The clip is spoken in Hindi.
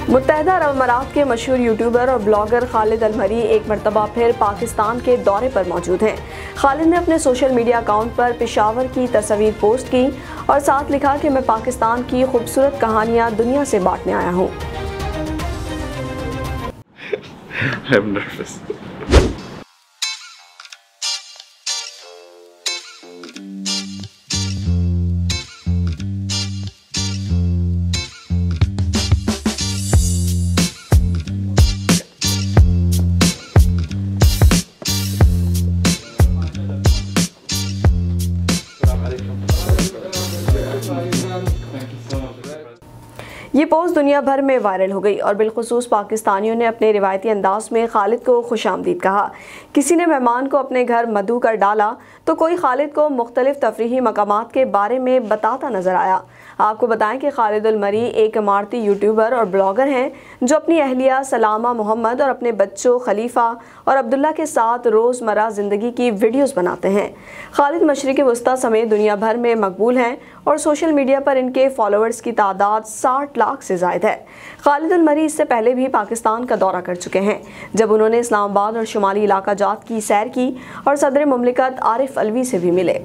मुत्तहदा अरब अमारात के मशहूर यूट्यूबर और ब्लॉगर खालिद अल मरी एक मरतबा फिर पाकिस्तान के दौरे पर मौजूद हैं। खालिद ने अपने सोशल मीडिया अकाउंट पर पेशावर की तस्वीर पोस्ट की और साथ लिखा कि मैं पाकिस्तान की खूबसूरत कहानियां दुनिया से बांटने आया हूँ। ये पोस्ट दुनिया भर में वायरल हो गई और बिलखुसूस पाकिस्तानियों ने अपने रिवायती अंदाज में खालिद को खुशामदीद कहा। किसी ने मेहमान को अपने घर मधु कर डाला तो कोई खालिद को मुख्तलिफ तफरीही मकामात के बारे में बताता नजर आया। आपको बताएं कि खालिद अल मरी एक इमारती यूट्यूबर और ब्लॉगर हैं जो अपनी अहलिया सलामा मोहम्मद और अपने बच्चों खलीफा और अब्दुल्ला के साथ रोज़मर्रा ज़िंदगी की वीडियोस बनाते हैं। खालिद मशरिक़ वस्ता समेत दुनिया भर में मकबूल हैं और सोशल मीडिया पर इनके फॉलोअर्स की तादाद 60 लाख से ज़ायद है। खालिद अल मरी इससे पहले भी पाकिस्तान का दौरा कर चुके हैं, जब उन्होंने इस्लामाबाद और शुमाली इलाका जात की सैर की और सदर मुमलिकत आरिफ अलवी से भी मिले।